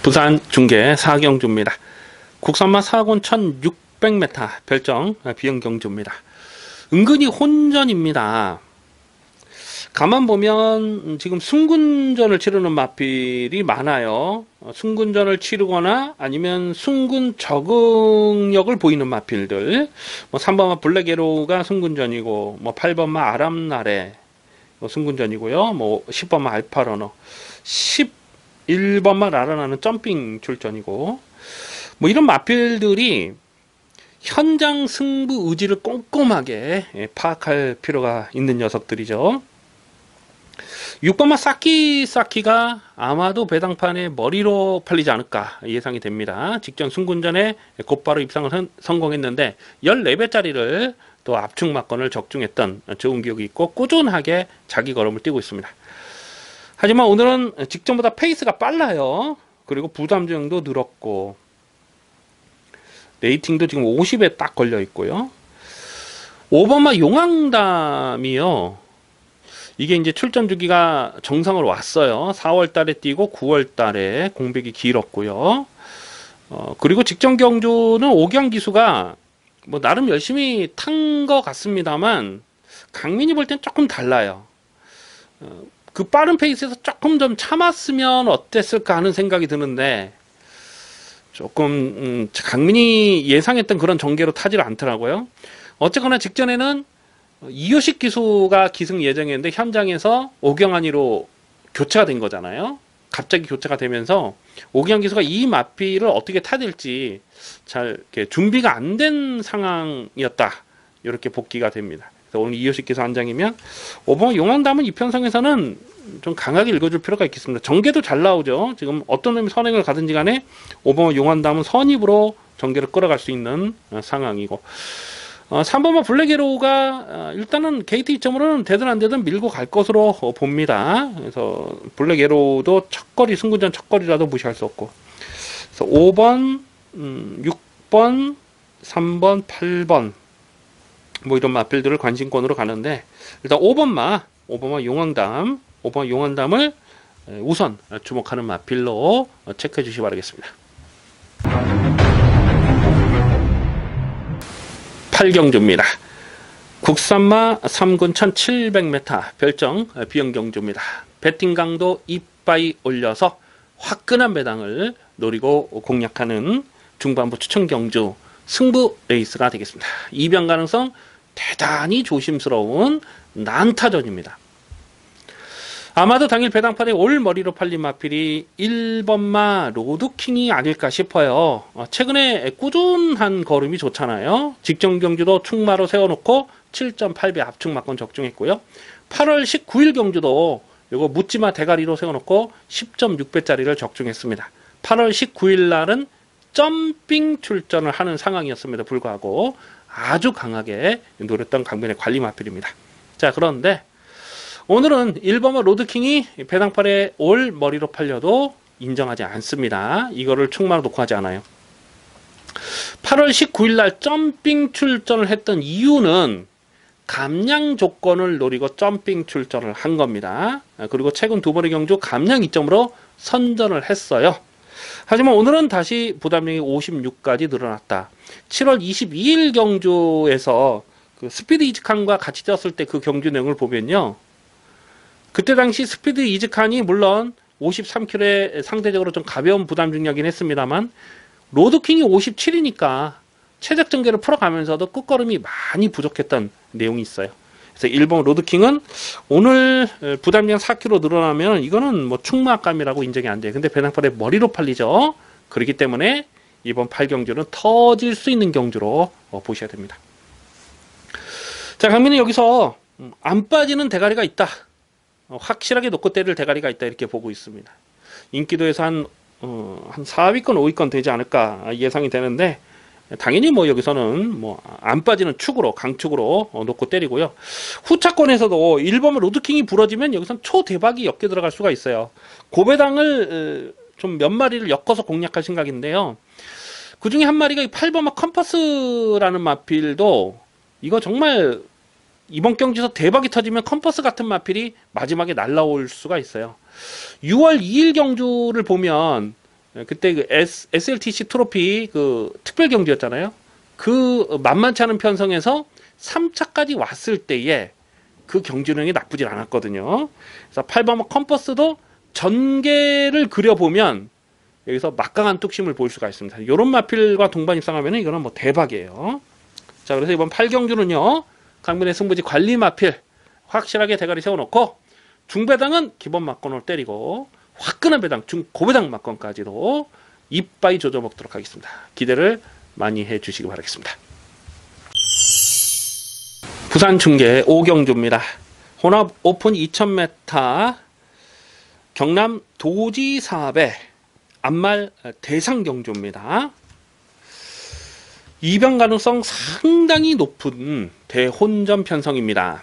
부산 중계 4경주입니다. 국산마 4군 1600m 별정 비영경주입니다. 은근히 혼전입니다. 가만 보면 지금 승군전을 치르는 마필이 많아요. 승군전을 치르거나 아니면 승군 적응력을 보이는 마필들. 뭐 3번마 블랙에로우가 승군전이고, 뭐 8번마 아람나레 승군전이고요. 뭐 10번마 알파러너, 11번마 라라나는 점핑 출전이고, 뭐 이런 마필들이 현장 승부 의지를 꼼꼼하게 파악할 필요가 있는 녀석들이죠. 6번마 사키가 아마도 배당판에 머리로 팔리지 않을까 예상이 됩니다. 직전 승군전에 곧바로 입상을 성공했는데 14배짜리를 또 압축 막건을 적중했던 좋은 기억이 있고 꾸준하게 자기 걸음을 뛰고 있습니다. 하지만 오늘은 직전보다 페이스가 빨라요. 그리고 부담 주행도 늘었고 레이팅도 지금 50에 딱 걸려 있고요. 5번마 용왕담이요. 이게 이제 출전 주기가 정상으로 왔어요. 4월 달에 뛰고 9월 달에 공백이 길었고요. 그리고 직전 경주는 오경 기수가 뭐 나름 열심히 탄 것 같습니다만 강민이 볼 땐 조금 달라요. 그 빠른 페이스에서 조금 좀 참았으면 어땠을까 하는 생각이 드는데 조금 강민이 예상했던 그런 전개로 타질 않더라고요. 어쨌거나 직전에는 이효식 기수가 기승 예정이었는데 현장에서 오경환이로 교체가 된 거잖아요. 갑자기 교체가 되면서 오경환 기수가 이 마피를 어떻게 타될지 잘 이렇게 준비가 안 된 상황이었다. 이렇게 복귀가 됩니다. 그래서 오늘 이효식 기수 한 장이면 5번 용왕담은 이편성에서는 좀 강하게 읽어줄 필요가 있겠습니다. 전개도 잘 나오죠. 지금 어떤 놈이 선행을 가든지 간에 5번 용왕담은 선입으로 전개를 끌어갈 수 있는 상황이고 3번번 블랙에로우가 일단은 게이트 2점으로는 되든 안 되든 밀고 갈 것으로 봅니다. 그래서 블랙에로우도 첫거리 승부전 첫거리라도 무시할 수 없고 그래서 5번 6번 3번 8번 뭐 이런 마필들을 관심권으로 가는데 일단 5번마 용왕담 5번 용왕담을 우선 주목하는 마필로 체크해 주시기 바라겠습니다. 8경주입니다. 국산마 3군 1700m 별정 비영경주입니다. 배팅 강도 이빠이 올려서 화끈한 배당을 노리고 공략하는 중반부 추천 경주 승부 레이스가 되겠습니다. 이변 가능성 대단히 조심스러운 난타전입니다. 아마도 당일 배당판에 올 머리로 팔린 마필이 1번마 로드킹이 아닐까 싶어요. 최근에 꾸준한 걸음이 좋잖아요. 직전 경주도 충마로 세워놓고 7.8배 압축 막권 적중했고요. 8월 19일 경주도 이거 묻지마 대가리로 세워놓고 10.6배짜리를 적중했습니다. 8월 19일 날은 점핑 출전을 하는 상황이었음에도 불구하고 아주 강하게 노렸던 강변의 관리 마필입니다. 자, 그런데 오늘은 1번마 로드킹이 배당판에 올 머리로 팔려도 인정하지 않습니다. 이거를 충마로 놓고 하지 않아요. 8월 19일 날 점핑 출전을 했던 이유는 감량 조건을 노리고 점핑 출전을 한 겁니다. 그리고 최근 두 번의 경주 감량 2점으로 선전을 했어요. 하지만 오늘은 다시 부담력이 56까지 늘어났다. 7월 22일 경주에서 그 스피드 이즈칸과 같이 뛰었을 때 그 경주 내용을 보면요. 그때 당시 스피드 이즈칸이 물론 53kg에 상대적으로 좀 가벼운 부담 중량이긴 했습니다만 로드킹이 57이니까 최적 전개를 풀어가면서도 끝걸음이 많이 부족했던 내용이 있어요. 그래서 1번 로드킹은 오늘 부담량 4kg 늘어나면 이거는 뭐 충마감이라고 인정이 안 돼요. 근데 배당판에 머리로 팔리죠. 그렇기 때문에 이번 8경주는 터질 수 있는 경주로 보셔야 됩니다. 자, 강민은 여기서 안 빠지는 대가리가 있다. 확실하게 놓고 때릴 대가리가 있다 이렇게 보고 있습니다. 인기도에서 한 4위권 5위권 되지 않을까 예상이 되는데 당연히 뭐 여기서는 뭐 안 빠지는 축으로 강축으로 놓고 때리고요. 후차권에서도 1번 로드킹이 부러지면 여기선 초대박이 엮여 들어갈 수가 있어요. 고배당을 좀 몇 마리를 엮어서 공략할 생각인데요. 그 중에 한 마리가 8번마 컴퍼스라는 마필도 이거 정말 이번 경주에서 대박이 터지면 컴퍼스 같은 마필이 마지막에 날라올 수가 있어요. 6월 2일 경주를 보면 그때 그 SLTC 트로피 그 특별 경주였잖아요. 그 만만치 않은 편성에서 3차까지 왔을 때에 그 경주력이 나쁘질 않았거든요. 그래서 8번마 컴퍼스도 전개를 그려보면 여기서 막강한 뚝심을 보일 수가 있습니다. 이런 마필과 동반 입상하면 이거는 뭐 대박이에요. 자, 그래서 이번 8경주는요. 강변의 승부지 관리 마필 확실하게 대가리 세워놓고 중배당은 기본 막권을 때리고 화끈한 배당, 고배당 막권까지도 이빠이 조져 먹도록 하겠습니다. 기대를 많이 해주시기 바라겠습니다. 부산 중계 5경주입니다. 혼합 오픈 2000m 경남 도지사배 안말 대상 경주입니다. 이변 가능성 상당히 높은 대혼전 편성입니다.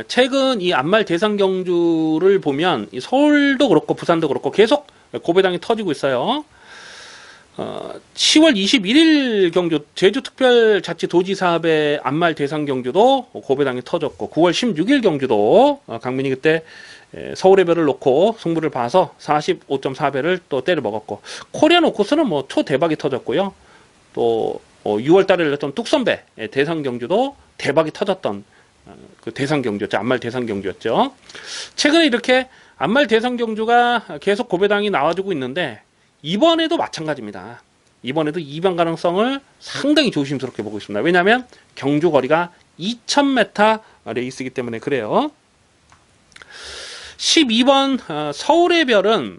최근 이 안말 대상 경주를 보면 이 서울도 그렇고 부산도 그렇고 계속 고배당이 터지고 있어요. 10월 21일 경주 제주특별자치도지사업의 안말 대상 경주도 고배당이 터졌고 9월 16일 경주도 강민이 그때 서울의 별을 놓고 승부를 봐서 45.4배를 또 때려 먹었고 코리안 오코스는 뭐 초대박이 터졌고요. 또 6월 달에 열렸던 뚝선배 대상 경주도 대박이 터졌던 그 대상 경주였죠. 안말 대상 경주였죠. 최근에 이렇게 안말 대상 경주가 계속 고배당이 나와주고 있는데 이번에도 마찬가지입니다. 이번에도 입양 가능성을 상당히 조심스럽게 보고 있습니다. 왜냐하면 경주 거리가 2000m 레이스이기 때문에 그래요. 12번 서울의 별은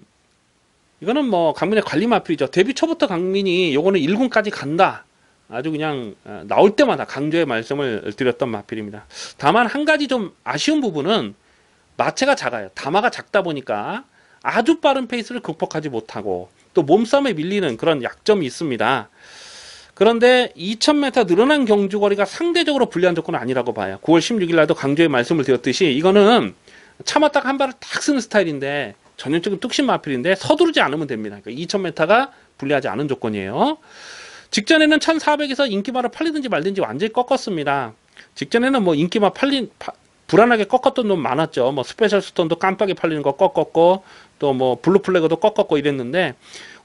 이거는 뭐 강민의 관리 마필이죠. 데뷔 초부터 강민이 요거는 1군까지 간다. 아주 그냥 나올 때마다 강조의 말씀을 드렸던 마필입니다. 다만 한 가지 좀 아쉬운 부분은 마체가 작아요. 담화가 작다 보니까 아주 빠른 페이스를 극복하지 못하고 또 몸싸움에 밀리는 그런 약점이 있습니다. 그런데 2000m 늘어난 경주거리가 상대적으로 불리한 조건은 아니라고 봐요. 9월 16일 날도 강조의 말씀을 드렸듯이 이거는 참았다가 한 발을 딱 쓰는 스타일인데 전형적인 뚝심 마필인데 서두르지 않으면 됩니다. 그러니까 2000m가 불리하지 않은 조건이에요. 직전에는 1400에서 인기마를 팔리든지 말든지 완전히 꺾었습니다. 직전에는 뭐 인기마 불안하게 꺾었던 놈 많았죠. 뭐 스페셜 스톤도 깜빡이 팔리는 거 꺾었고 또 뭐 블루 플래그도 꺾었고 이랬는데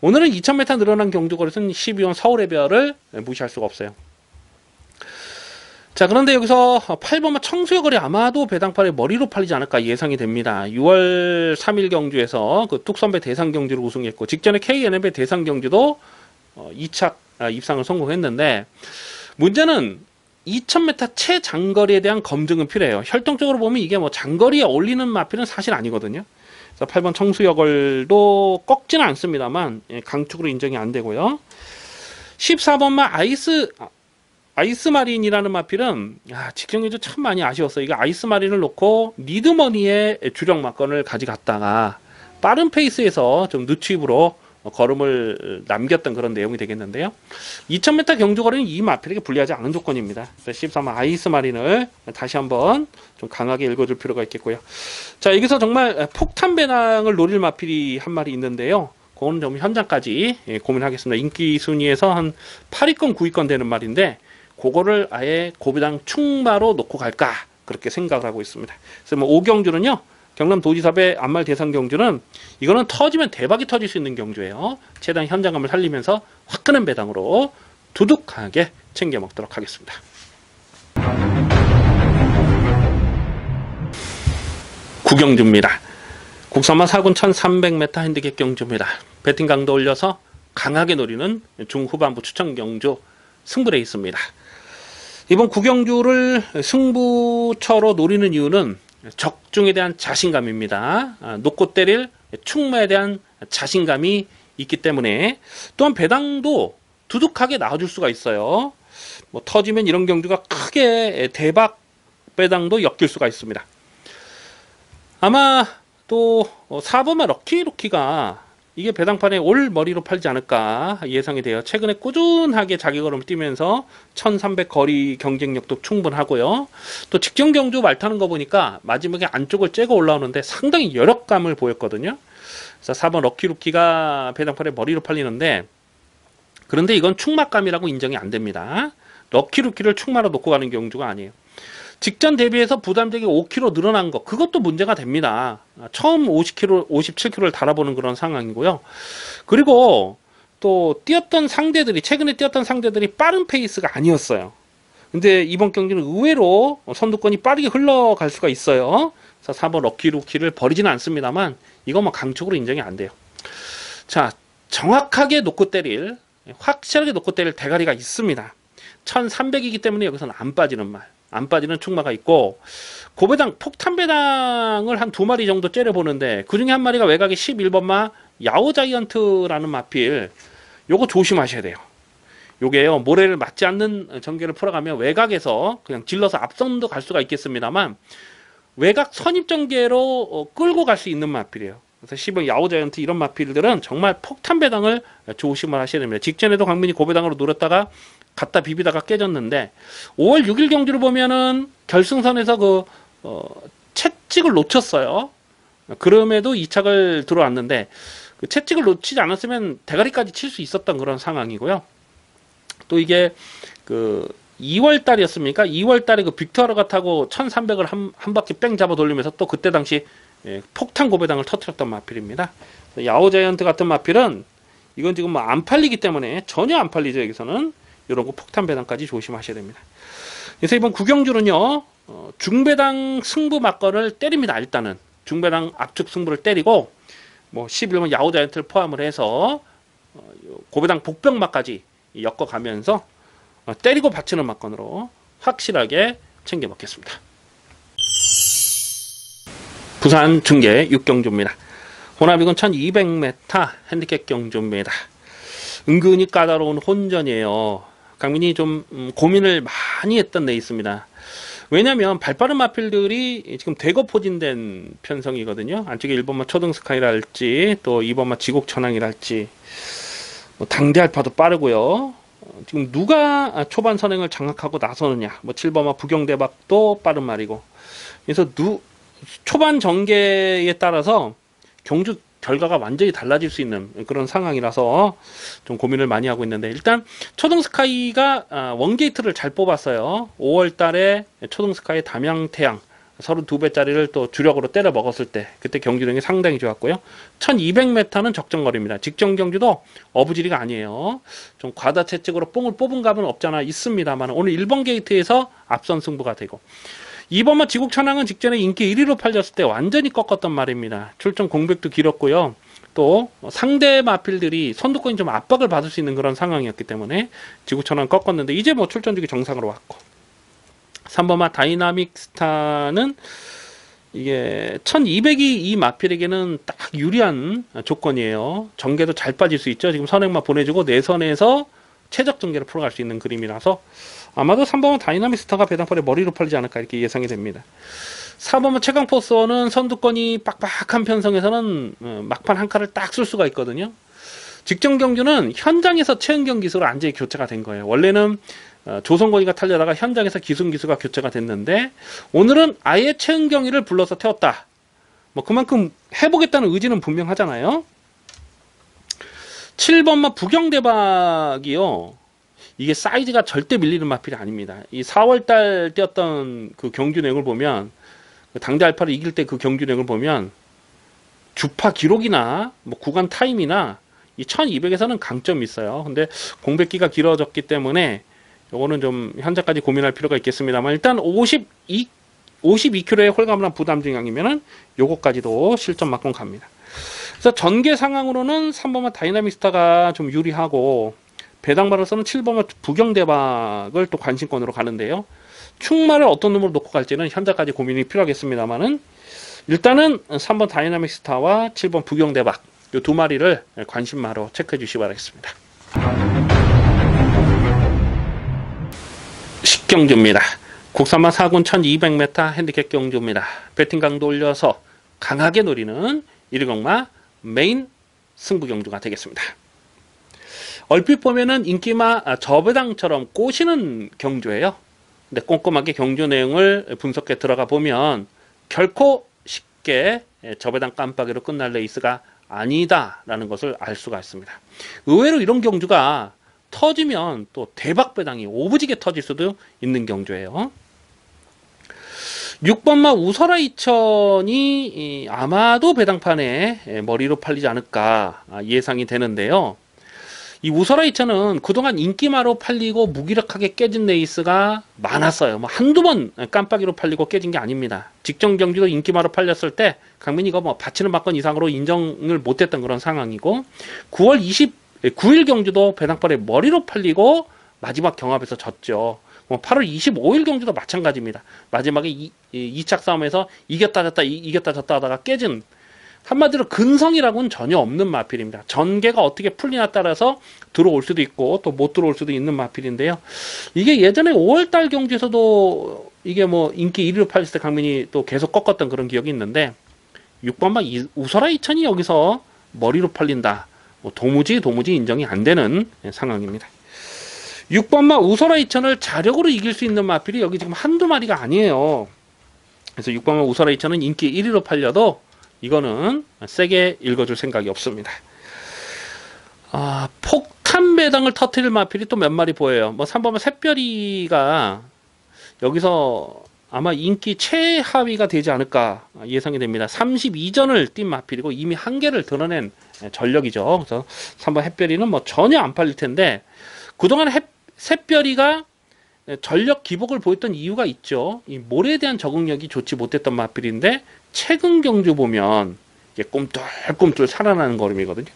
오늘은 2000m 늘어난 경주거리에서는 12번 서울의 별을 무시할 수가 없어요. 자, 그런데 여기서 8번만 청수의 거리 아마도 배당팔의 머리로 팔리지 않을까 예상이 됩니다. 6월 3일 경주에서 그 뚝선배 대상 경주를 우승했고 직전에 KNM의 대상 경주도 2차 입상을 성공했는데 문제는 2000m 최장거리에 대한 검증은 필요해요. 혈통적으로 보면 이게 뭐 장거리에 어울리는 마필은 사실 아니거든요. 그래서 8번 청수여걸도 꺾지는 않습니다만 강축으로 인정이 안 되고요. 14번만 아이스마린이라는 마필은 직전 경주 참 많이 아쉬웠어요. 이거 아이스마린을 놓고 리드머니의 주력 막건을 가져갔다가 빠른 페이스에서 좀 늦추입으로 걸음을 남겼던 그런 내용이 되겠는데요. 2000m 경주거리는 이 마필에게 불리하지 않은 조건입니다. 13번 아이스마린을 다시 한번 좀 강하게 읽어줄 필요가 있겠고요. 자, 여기서 정말 폭탄 배당을 노릴 마필이 한 마리 있는데요. 그거는 좀 현장까지 고민하겠습니다. 인기 순위에서 한 8위권, 9위권 되는 말인데 그거를 아예 고배당 충마로 놓고 갈까 그렇게 생각을 하고 있습니다. 그래서 뭐 5경주는요. 경남도지사배 안말 대상 경주는 이거는 터지면 대박이 터질 수 있는 경주예요. 최대한 현장감을 살리면서 화끈한 배당으로 두둑하게 챙겨 먹도록 하겠습니다. 구경주입니다. 국산마 4군 1300m 핸디캡 경주입니다. 배팅 강도 올려서 강하게 노리는 중후반부 추천 경주 승부레이스입니다. 이번 구경주를 승부처로 노리는 이유는 적중에 대한 자신감입니다. 놓고 때릴 충마에 대한 자신감이 있기 때문에 또한 배당도 두둑하게 나와줄 수가 있어요. 뭐 터지면 이런 경주가 크게 대박 배당도 엮일 수가 있습니다. 아마 또 4번마 럭키루키가 이게 배당판에 올 머리로 팔지 않을까 예상이 돼요. 최근에 꾸준하게 자기 걸음을 뛰면서 1300 거리 경쟁력도 충분하고요. 또 직전 경주 말 타는 거 보니까 마지막에 안쪽을 째고 올라오는데 상당히 여력감을 보였거든요. 그래서 4번 럭키루키가 배당판에 머리로 팔리는데 그런데 이건 충마감이라고 인정이 안 됩니다. 럭키루키를 충마로 놓고 가는 경주가 아니에요. 직전 대비해서 부담되게 5kg 늘어난 거 그것도 문제가 됩니다. 처음 50kg, 57kg를 달아보는 그런 상황이고요. 그리고 또 뛰었던 상대들이 최근에 뛰었던 상대들이 빠른 페이스가 아니었어요. 근데 이번 경기는 의외로 선두권이 빠르게 흘러갈 수가 있어요. 그래서 4번 럭키루키를 버리지는 않습니다만 이거 뭐 강축으로 인정이 안 돼요. 자, 정확하게 놓고 때릴 확실하게 놓고 때릴 대가리가 있습니다. 1300이기 때문에 여기서는 안 빠지는 말. 안 빠지는 충마가 있고 고배당 폭탄 배당을 한 2마리 정도 째려보는데 그 중에 한 마리가 외곽에 11번마 야오자이언트라는 마필 요거 조심하셔야 돼요. 요게요 모래를 맞지 않는 전개를 풀어가면 외곽에서 그냥 질러서 앞선도 갈 수가 있겠습니다만 외곽 선입 전개로 끌고 갈 수 있는 마필이에요. 그래서 10번 야오자이언트 이런 마필들은 정말 폭탄 배당을 조심을 하셔야 됩니다. 직전에도 강민이 고배당으로 노렸다가 갖다 비비다가 깨졌는데 5월 6일 경주를 보면은 결승선에서 그 채찍을 놓쳤어요. 그럼에도 2착을 들어왔는데 그 채찍을 놓치지 않았으면 대가리까지 칠 수 있었던 그런 상황이고요. 또 이게 그 2월 달이었습니까? 2월 달에 그 빅토르가 타고 1300을 한 바퀴 뺑 잡아 돌리면서 또 그때 당시 폭탄 고배당을 터뜨렸던 마필입니다. 야오자이언트 같은 마필은 이건 지금 뭐 안 팔리기 때문에 전혀 안 팔리죠. 여기서는 이런 거 폭탄 배당까지 조심하셔야 됩니다. 그래서 이번 구경주는요, 중배당 승부 막거를 때립니다. 일단은 중배당 압축 승부를 때리고 뭐 11번 야오자이언트를 포함을 해서 고배당 복병막까지 엮어가면서 때리고 받치는 막건으로 확실하게 챙겨 먹겠습니다. 부산 중계 6경주입니다. 호남이군 1200m 핸디캡 경주입니다. 은근히 까다로운 혼전이에요. 강민이 좀 고민을 많이 했던 데 있습니다. 왜냐면 발빠른 마필들이 지금 대거 포진된 편성이거든요. 안쪽에 1번마 초등스카이랄지 또 2번마 지곡천왕이랄지 뭐 당대 알파도 빠르고요. 지금 누가 초반 선행을 장악하고 나서느냐. 뭐 7번마 부경대박도 빠른 말이고. 그래서 초반 전개에 따라서 경주 결과가 완전히 달라질 수 있는 그런 상황이라서 좀 고민을 많이 하고 있는데, 일단 초등스카이가 원게이트를 잘 뽑았어요. 5월 달에 초등스카이 담양태양 32배짜리를 또 주력으로 때려 먹었을 때 그때 경주력이 상당히 좋았고요. 1200m는 적정거리입니다. 직전 경주도 어부지리가 아니에요. 좀 과다 채찍으로 뽕을 뽑은 감은 없잖아 있습니다만 오늘 1번 게이트에서 앞선 승부가 되고, 2번마 지곡천왕은 직전에 인기 1위로 팔렸을 때 완전히 꺾었던 말입니다. 출전 공백도 길었고요. 또 상대 마필들이 선두권이 좀 압박을 받을 수 있는 그런 상황이었기 때문에 지곡천왕 꺾었는데 이제 뭐 출전 주기 정상으로 왔고, 3번마 다이나믹 스타는 이게 1200이 이 마필에게는 딱 유리한 조건이에요. 전개도 잘 빠질 수 있죠. 지금 선행만 보내주고 내선에서 최적 전개를 풀어갈 수 있는 그림이라서 아마도 3번은 다이나믹 스타가 배당팔에 머리로 팔리지 않을까 이렇게 예상이 됩니다. 4번은 최강포스는 선두권이 빡빡한 편성에서는 막판 한 칸을 딱 쓸 수가 있거든요. 직전 경주는 현장에서 최은경 기수로 완전히 교체가 된 거예요. 원래는 조성건이가 탈려다가 현장에서 기수가 교체가 됐는데 오늘은 아예 최은경이를 불러서 태웠다. 뭐 그만큼 해보겠다는 의지는 분명하잖아요. 7번마 부경대박이요. 이게 사이즈가 절대 밀리는 마필이 아닙니다. 이 4월달 뛰었던 그 경주 내용을 보면, 당대 알파를 이길 때 그 경주 내용을 보면 주파 기록이나 뭐 구간 타임이나 이 1200에서는 강점이 있어요. 근데 공백기가 길어졌기 때문에 요거는 좀 현재까지 고민할 필요가 있겠습니다만, 일단 52kg의 홀가분한 부담 중량이면은 요거까지도 실전 막공 갑니다. 그래서 전개 상황으로는 3번마 다이나믹 스타가 좀 유리하고, 배당바로서는 7번마 부경대박을 또 관심권으로 가는데요. 충마를 어떤 놈으로 놓고 갈지는 현재까지 고민이 필요하겠습니다만은, 일단은 3번 다이나믹 스타와 7번 부경대박 이 두 마리를 관심마로 체크해 주시기 바라겠습니다. 10경주입니다. 국산마 4군 1200m 핸디캡 경주입니다. 배팅 강도 올려서 강하게 노리는 1위경마 메인 승부 경주가 되겠습니다. 얼핏 보면은 인기마 저배당처럼 꼬시는 경주예요. 근데 꼼꼼하게 경주 내용을 분석해 들어가 보면 결코 쉽게 저배당 깜빡이로 끝날 레이스가 아니다라는 것을 알 수가 있습니다. 의외로 이런 경주가 터지면 또 대박 배당이 오부지게 터질 수도 있는 경주예요. 6번마 우설아 이천이 아마도 배당판에 머리로 팔리지 않을까 예상이 되는데요. 이 우설아 이천은 그동안 인기마로 팔리고 무기력하게 깨진 레이스가 많았어요. 뭐 한두 번 깜빡이로 팔리고 깨진 게 아닙니다. 직전 경기도 인기마로 팔렸을 때 강민이가 뭐 받치는 막건 이상으로 인정을 못했던 그런 상황이고, 9월 29일 경주도 배당판에 머리로 팔리고 마지막 경합에서 졌죠. 8월 25일 경주도 마찬가지입니다. 마지막에 2착 싸움에서 이겼다 졌다 하다가 깨진, 한마디로 근성이라고는 전혀 없는 마필입니다. 전개가 어떻게 풀리냐에 따라서 들어올 수도 있고 또 못 들어올 수도 있는 마필인데요. 이게 예전에 5월달 경주에서도 이게 뭐 인기 1위로 팔렸을 때 강민이 또 계속 꺾었던 그런 기억이 있는데, 6번마 우설아 이천이 여기서 머리로 팔린다. 뭐 도무지 인정이 안 되는 상황입니다. 6번마 우설아 이천을 자력으로 이길 수 있는 마필이 여기 지금 한두 마리가 아니에요. 그래서 6번만 우설아 2천은 인기 1위로 팔려도 이거는 세게 읽어줄 생각이 없습니다. 폭탄 배당을 터뜨릴 마필이 또 몇 마리 보여요. 뭐 3번만 샛별이가 여기서 아마 인기 최하위가 되지 않을까 예상이 됩니다. 32전을 뛴 마필이고 이미 한계를 드러낸 전력이죠. 그래서 3번 햇별이는 뭐 전혀 안 팔릴 텐데, 그동안 샛별이가 전력 기복을 보였던 이유가 있죠. 이 몰에 대한 적응력이 좋지 못했던 마필인데 최근 경주 보면 이게 꿈틀꿈틀 살아나는 걸음이거든요.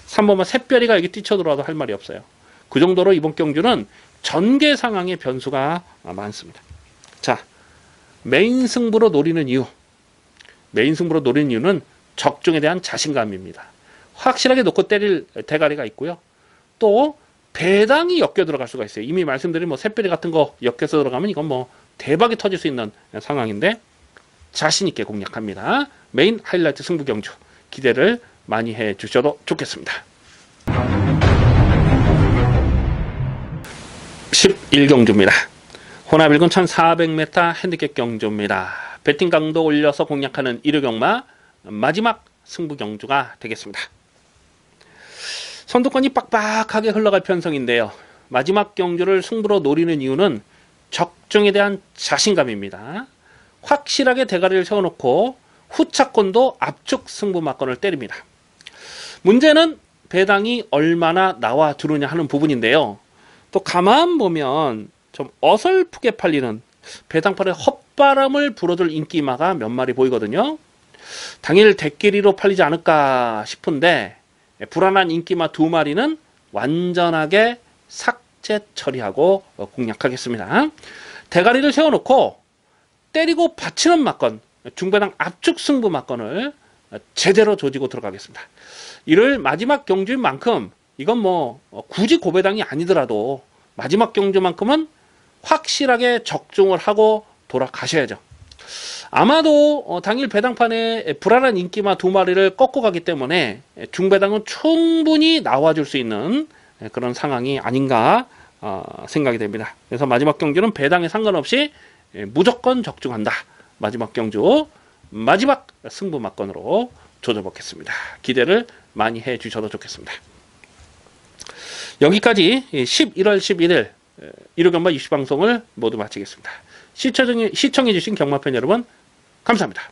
3번만 샛별이가 여기 뛰쳐들어와도 할 말이 없어요. 그 정도로 이번 경주는 전개 상황의 변수가 많습니다. 자, 메인 승부로 노리는 이유. 메인 승부로 노리는 이유는 적중에 대한 자신감입니다. 확실하게 놓고 때릴 대가리가 있고요. 또 배당이 엮여 들어갈 수가 있어요. 이미 말씀드린 뭐 샛별이 같은 거 엮여서 들어가면 이건 뭐 대박이 터질 수 있는 상황인데 자신 있게 공략합니다. 메인 하이라이트 승부 경주 기대를 많이 해 주셔도 좋겠습니다. 11경주입니다. 혼합 1군 1400m 핸디캡 경주입니다. 배팅 강도 올려서 공략하는 일요경마 마지막 승부 경주가 되겠습니다. 선두권이 빡빡하게 흘러갈 편성인데요. 마지막 경주를 승부로 노리는 이유는 적중에 대한 자신감입니다. 확실하게 대가리를 세워놓고 후차권도 압축 승부막건을 때립니다. 문제는 배당이 얼마나 나와 주느냐 하는 부분인데요. 또 가만 보면 좀 어설프게 팔리는 배당판에 헛바람을 불어줄 인기마가 몇 마리 보이거든요. 당일 대끼리로 팔리지 않을까 싶은데 불안한 인기마 2마리는 완전하게 삭제 처리하고 공략하겠습니다. 대가리를 세워놓고 때리고 받치는 막건, 중배당 압축 승부 막건을 제대로 조지고 들어가겠습니다. 이를 마지막 경주인 만큼 이건 뭐 굳이 고배당이 아니더라도 마지막 경주만큼은 확실하게 적중을 하고 돌아가셔야죠. 아마도 당일 배당판에 불안한 인기마 2마리를 꺾고 가기 때문에 중배당은 충분히 나와줄 수 있는 그런 상황이 아닌가 생각이 됩니다. 그래서 마지막 경주는 배당에 상관없이 무조건 적중한다. 마지막 경주 마지막 승부 막건으로 조져보겠습니다. 기대를 많이 해 주셔도 좋겠습니다. 여기까지 11월 11일 일요경마 20방송을 모두 마치겠습니다. 시청해주신 경마팬 여러분 감사합니다.